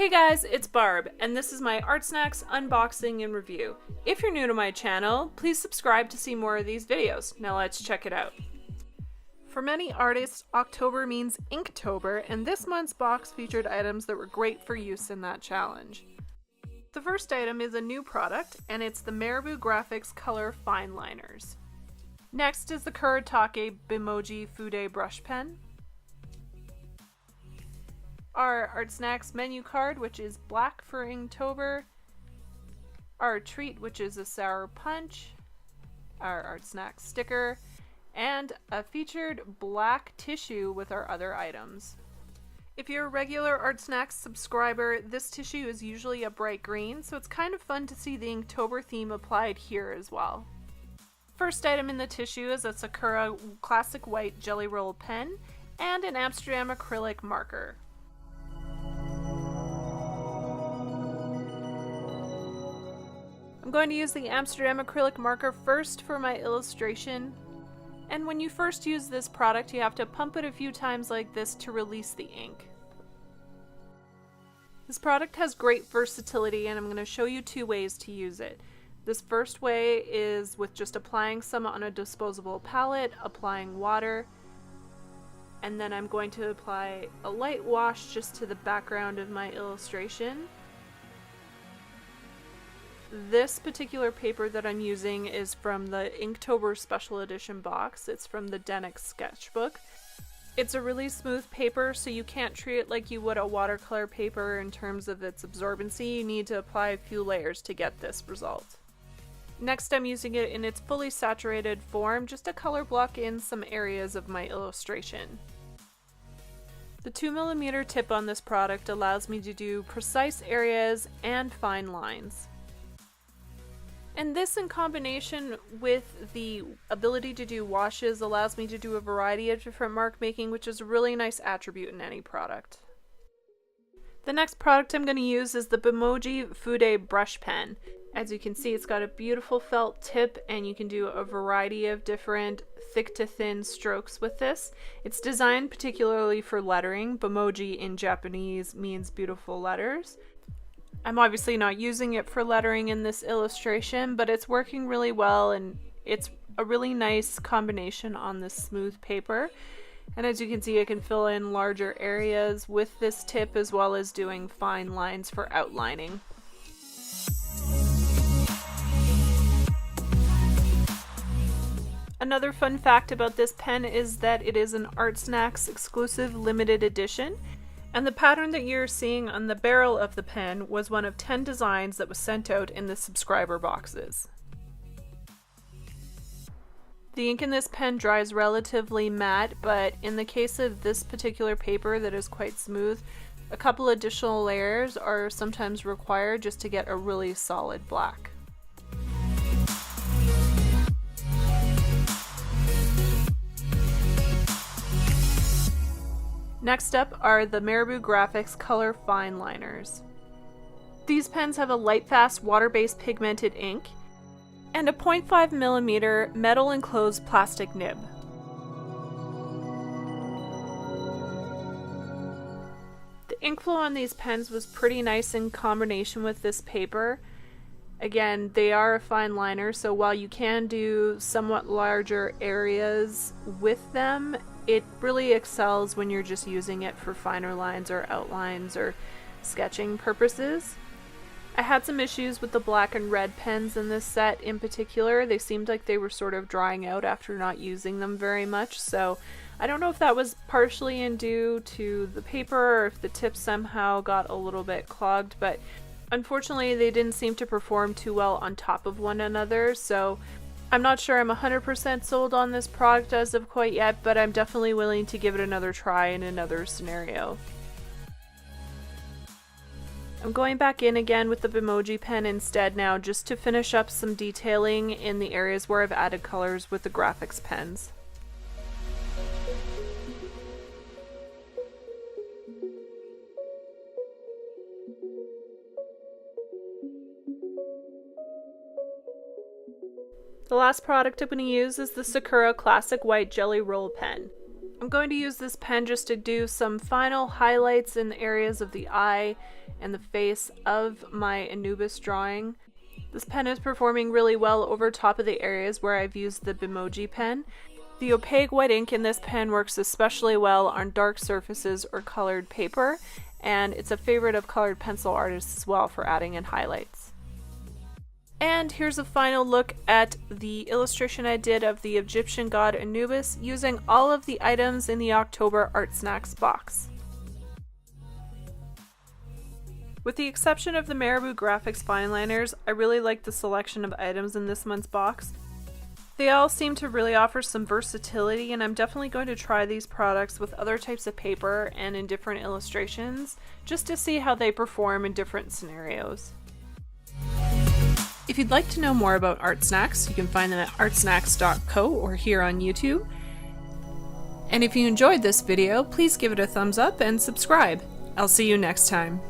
Hey guys, it's Barb, and this is my Artsnacks unboxing and review. If you're new to my channel, please subscribe to see more of these videos. Now let's check it out. For many artists, October means Inktober, and this month's box featured items that were great for use in that challenge. The first item is a new product, and it's the Marabou Graphix Color Fineliners. Next is the Kuretake Bimoji Fude Brush Pen. Our Artsnacks menu card, which is black for Inktober. Our treat, which is a sour punch. Our Artsnacks sticker. And a featured black tissue with our other items. If you're a regular Artsnacks subscriber, this tissue is usually a bright green, so it's kind of fun to see the Inktober theme applied here as well. First item in the tissue is a Sakura classic white jelly roll pen and an Amsterdam acrylic marker. I'm going to use the Amsterdam acrylic marker first for my illustration. And when you first use this product, you have to pump it a few times like this to release the ink. This product has great versatility, and I'm going to show you two ways to use it. This first way is with just applying some on a disposable palette, applying water, and then I'm going to apply a light wash just to the background of my illustration. This particular paper that I'm using is from the Inktober Special Edition box. It's from the Denik Sketchbook. It's a really smooth paper, so you can't treat it like you would a watercolor paper in terms of its absorbency. You need to apply a few layers to get this result. Next, I'm using it in its fully saturated form just to color block in some areas of my illustration. The 2mm tip on this product allows me to do precise areas and fine lines. And this, in combination with the ability to do washes, allows me to do a variety of different mark making, which is a really nice attribute in any product. The next product I'm going to use is the Bimoji Fude Brush Pen. As you can see, it's got a beautiful felt tip, and you can do a variety of different thick to thin strokes with this. It's designed particularly for lettering. Bimoji in Japanese means beautiful letters. I'm obviously not using it for lettering in this illustration, but it's working really well, and it's a really nice combination on this smooth paper. And as you can see, I can fill in larger areas with this tip as well as doing fine lines for outlining. Another fun fact about this pen is that it is an Artsnacks exclusive limited edition. And the pattern that you're seeing on the barrel of the pen was one of 10 designs that was sent out in the subscriber boxes. The ink in this pen dries relatively matte, but in the case of this particular paper that is quite smooth, a couple additional layers are sometimes required just to get a really solid black. Next up are the Marabu Graphix Color Fineliners. These pens have a light-fast water-based pigmented ink and a 0.5mm metal-enclosed plastic nib. The ink flow on these pens was pretty nice in combination with this paper. Again, they are a fine liner, so while you can do somewhat larger areas with them, it really excels when you're just using it for finer lines or outlines or sketching purposes. I had some issues with the black and red pens in this set in particular. They seemed like they were sort of drying out after not using them very much, so I don't know if that was partially due to the paper or if the tips somehow got a little bit clogged, but unfortunately they didn't seem to perform too well on top of one another, so I'm not sure I'm 100% sold on this product as of quite yet, but I'm definitely willing to give it another try in another scenario. I'm going back in again with the Bimoji pen instead now, just to finish up some detailing in the areas where I've added colors with the Graphix pens. The last product I'm going to use is the Sakura Classic White Jelly Roll Pen. I'm going to use this pen just to do some final highlights in the areas of the eye and the face of my Anubis drawing. This pen is performing really well over top of the areas where I've used the Bimoji pen. The opaque white ink in this pen works especially well on dark surfaces or colored paper, and it's a favorite of colored pencil artists as well for adding in highlights. And here's a final look at the illustration I did of the Egyptian god Anubis using all of the items in the October Artsnacks box. With the exception of the Marabou Graphix Fineliners, I really like the selection of items in this month's box. They all seem to really offer some versatility, and I'm definitely going to try these products with other types of paper and in different illustrations, just to see how they perform in different scenarios. If you'd like to know more about Artsnacks, you can find them at artsnacks.co or here on YouTube. And if you enjoyed this video, please give it a thumbs up and subscribe. I'll see you next time.